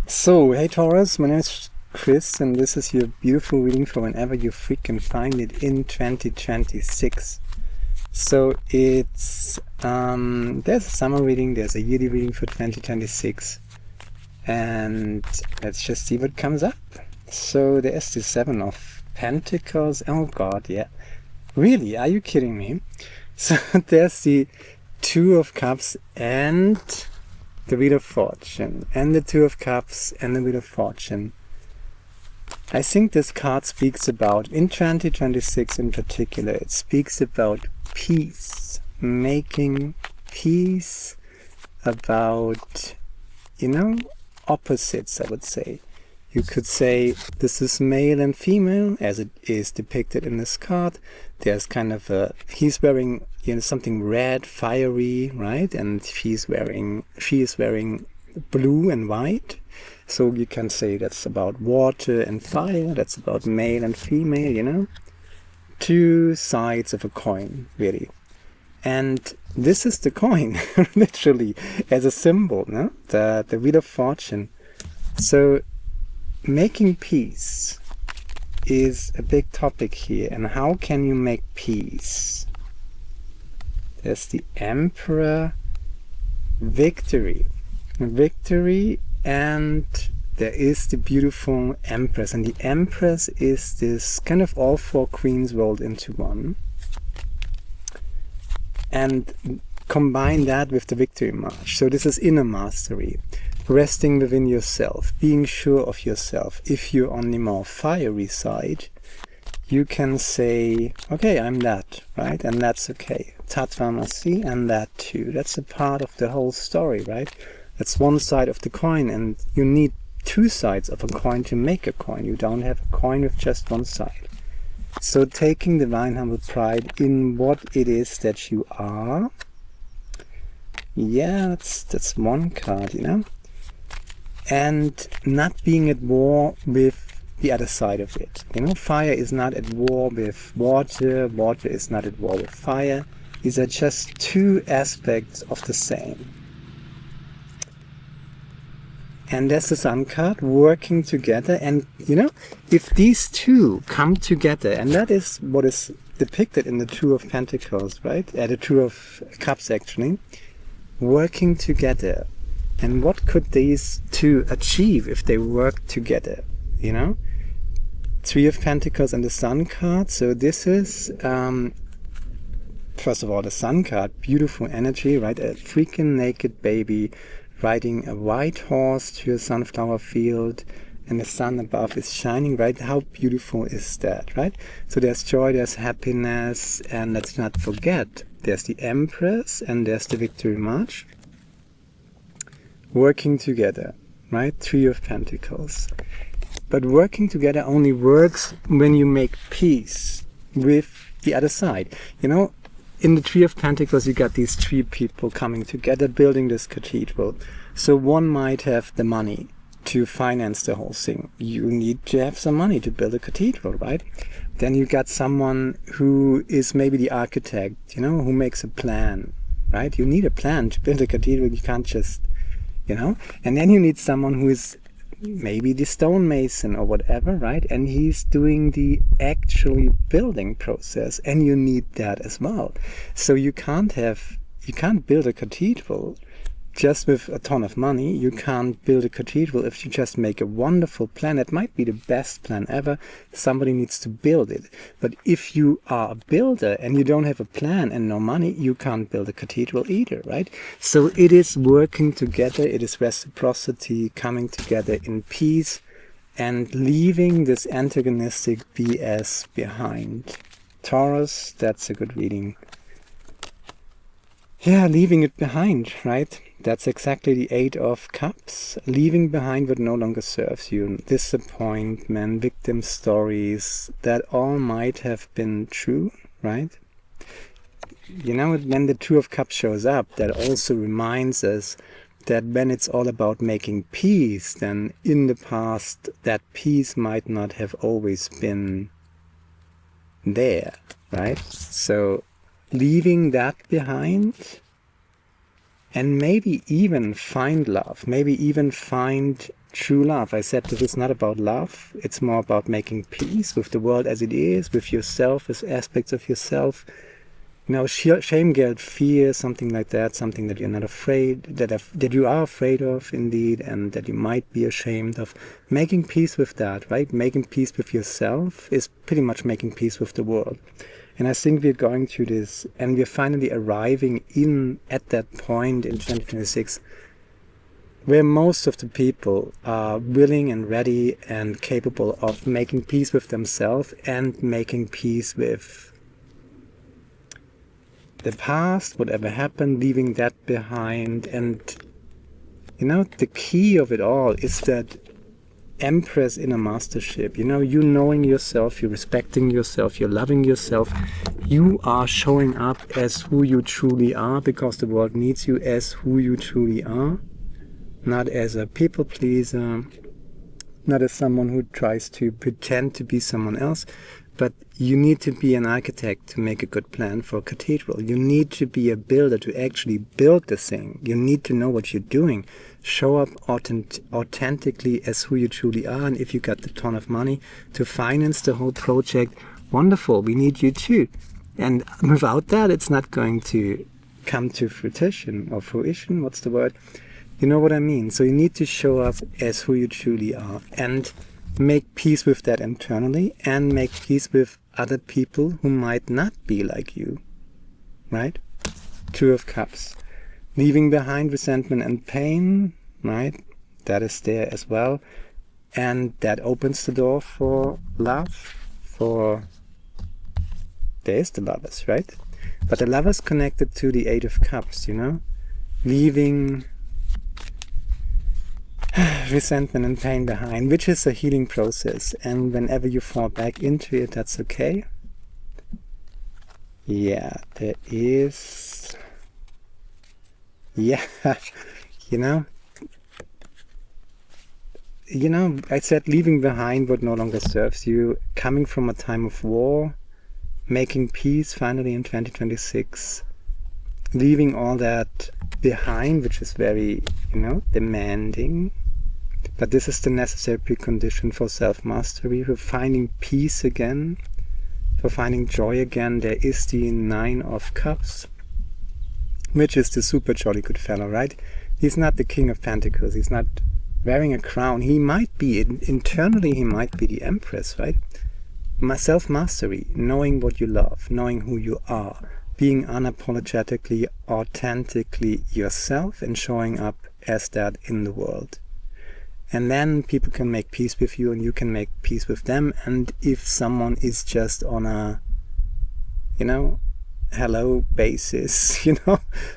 So, hey Taurus, my name is Chris, and this is your beautiful reading for whenever you freaking find it in 2026. So it's there's a summer reading, there's a yearly reading for 2026, and let's just see what comes up. So there's the Seven of Pentacles. Oh God, yeah, really? Are you kidding me? So there's the Two of Cups and the Wheel of Fortune, and the Two of Cups and the Wheel of Fortune. I think this card speaks about, in 2026 in particular, it speaks about peace, making peace, about, opposites, I would say. You could say this is male and female, as it is depicted in this card. There's kind of he's wearing, something red, fiery, right? And she is wearing blue and white. So you can say that's about water and fire, that's about male and female, Two sides of a coin, really. And this is the coin, literally, as a symbol, no? The Wheel of Fortune. So making peace is a big topic here. And how can you make peace? There's the Emperor, victory, and there is the beautiful Empress. And the Empress is this kind of all four queens rolled into one. And combine that with the Victory March. So this is inner mastery. Resting within yourself, being sure of yourself. If you're on the more fiery side, you can say, okay, I'm that, right? And that's okay. Tatvamasi, and that too. That's a part of the whole story, right? That's one side of the coin, and you need two sides of a coin to make a coin. You don't have a coin with just one side. So taking divine humble pride in what it is that you are. Yeah, that's one card, And not being at war with the other side of it. Fire is not at war with water. Water is not at war with fire. These are just two aspects of the same. And there's the Sun card, working together. And, if these two come together, and that is what is depicted in the Two of Pentacles, right? The Two of Cups, actually. Working together. And what could these two achieve if they work together, Three of Pentacles and the Sun card. So this is, first of all, the Sun card, beautiful energy, right? A freaking naked baby riding a white horse to a sunflower field, and the sun above is shining, right? How beautiful is that, right? So there's joy, there's happiness, and let's not forget, there's the Empress and there's the Victory March. Working together, right? Three of Pentacles. But working together only works when you make peace with the other side. In the Three of Pentacles, you got these three people coming together, building this cathedral. So one might have the money to finance the whole thing. You need to have some money to build a cathedral, right? Then you got someone who is maybe the architect, who makes a plan, right? You need a plan to build a cathedral. You can't just and then you need someone who is maybe the stonemason or whatever, right? And he's doing the actually building process, and you need that as well. So you can't build a cathedral just with a ton of money. You can't build a cathedral if you just make a wonderful plan. It might be the best plan ever. Somebody needs to build it. But if you are a builder and you don't have a plan and no money, you can't build a cathedral either, right? So it is working together. It is reciprocity, coming together in peace and leaving this antagonistic BS behind. Taurus, that's a good reading. Yeah, leaving it behind, right? That's exactly the Eight of Cups. Leaving behind what no longer serves you. Disappointment, victim stories, that all might have been true, right? When the Two of Cups shows up, that also reminds us that when it's all about making peace, then in the past, that peace might not have always been there, right? So leaving that behind and maybe even find love, maybe even find true love. I said that it's not about love, it's more about making peace with the world as it is, with yourself, with aspects of yourself. Shame, guilt, fear, something like that, something that you're not afraid, that you are afraid of indeed, and that you might be ashamed of. Making peace with that, right? Making peace with yourself is pretty much making peace with the world. And I think we're going through this, and we're finally arriving at that point in 2026 where most of the people are willing and ready and capable of making peace with themselves and making peace with the past, whatever happened, leaving that behind. And the key of it all is that Empress inner mastership. You knowing yourself, you respecting yourself, you're loving yourself, you are showing up as who you truly are, because the world needs you as who you truly are, not as a people pleaser, not as someone who tries to pretend to be someone else. But you need to be an architect to make a good plan for a cathedral. You need to be a builder to actually build the thing. You need to know what you're doing. Show up authentically as who you truly are. And if you got the ton of money to finance the whole project, wonderful, we need you too. And without that, it's not going to come to fruition or fruition. What's the word? You know what I mean? So you need to show up as who you truly are and make peace with that internally, and make peace with other people who might not be like you, right? Two of Cups. Leaving behind resentment and pain, right? That is there as well. And that opens the door for love, there's the Lovers, right? But the Lovers connected to the Eight of Cups, leaving resentment and pain behind, which is a healing process. And whenever you fall back into it, that's okay. Yeah, there is... Yeah, I said leaving behind what no longer serves you, coming from a time of war, making peace finally in 2026, leaving all that behind, which is very, demanding. But this is the necessary precondition for self-mastery, for finding peace again, for finding joy again. There is the Nine of Cups, which is the super jolly good fellow, right? He's not the King of Pentacles. He's not wearing a crown. He might be, internally he might be the Empress, right? Self-mastery, knowing what you love, knowing who you are, being unapologetically, authentically yourself, and showing up as that in the world. And then people can make peace with you, and you can make peace with them. And if someone is just on a, hello basis,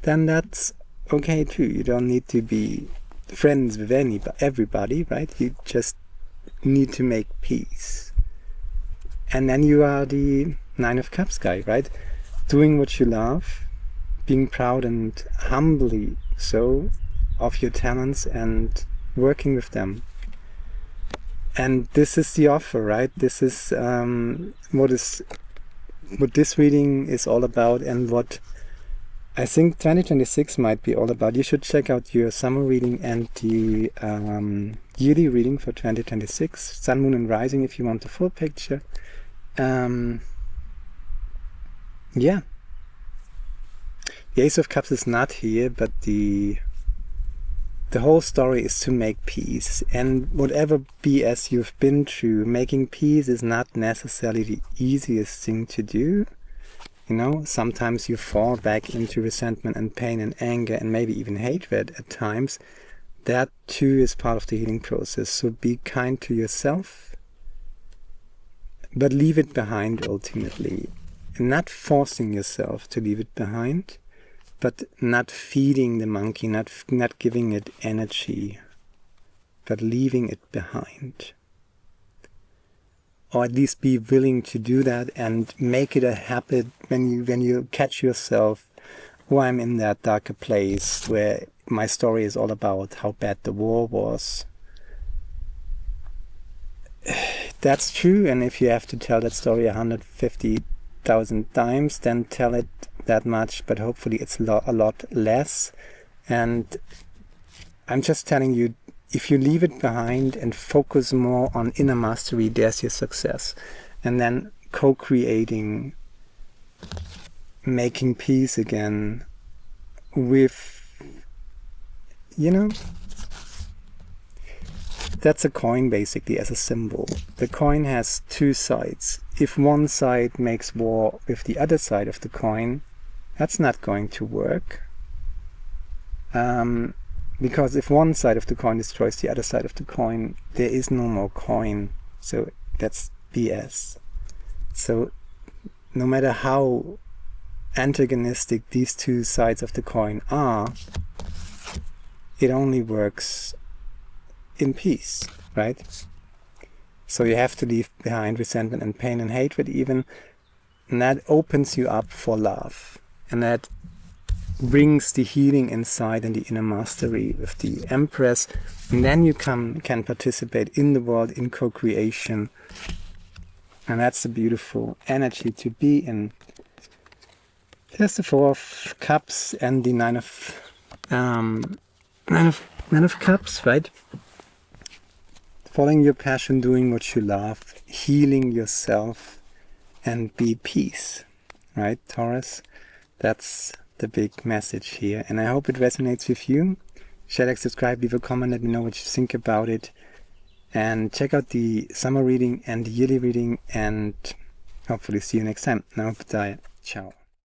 then that's okay too. You don't need to be friends with everybody, right? You just need to make peace. And then you are the Nine of Cups guy, right? Doing what you love, being proud and humbly so of your talents, and working with them. And this is the offer, right? This is what this reading is all about, and what I think 2026 might be all about. You should check out your summer reading and the yearly reading for 2026, Sun, Moon and Rising, if you want the full picture. Yeah. The Ace of Cups is not here, but the whole story is to make peace. And whatever BS you've been through, making peace is not necessarily the easiest thing to do. Sometimes you fall back into resentment and pain and anger and maybe even hatred at times. That too is part of the healing process. So be kind to yourself, but leave it behind ultimately. And not forcing yourself to leave it behind, but not feeding the monkey, not giving it energy, but leaving it behind. Or at least be willing to do that and make it a habit when you catch yourself, I'm in that darker place where my story is all about how bad the war was. That's true, and if you have to tell that story 150,000 times, then tell it that much, but hopefully it's a lot less, And I'm just telling you, if you leave it behind and focus more on inner mastery, there's your success. And then co-creating, making peace again with, you know, that's a coin basically as a symbol. The coin has two sides. If one side makes war with the other side of the coin, that's not going to work. Because if one side of the coin destroys the other side of the coin, there is no more coin. So that's BS. So no matter how antagonistic these two sides of the coin are, it only works in peace, right? So you have to leave behind resentment and pain and hatred even, and that opens you up for love, and that brings the healing inside and the inner mastery with the Empress, and then you can participate in the world in co-creation, and that's a beautiful energy to be in. There's the Four of Cups and the Nine of Cups, right? Following your passion, doing what you love, healing yourself, and be peace, right, Taurus? That's the big message here, and I hope it resonates with you. Share, like, subscribe, leave a comment, let me know what you think about it, and check out the summer reading and the yearly reading, and hopefully see you next time. Now, bye. Ciao.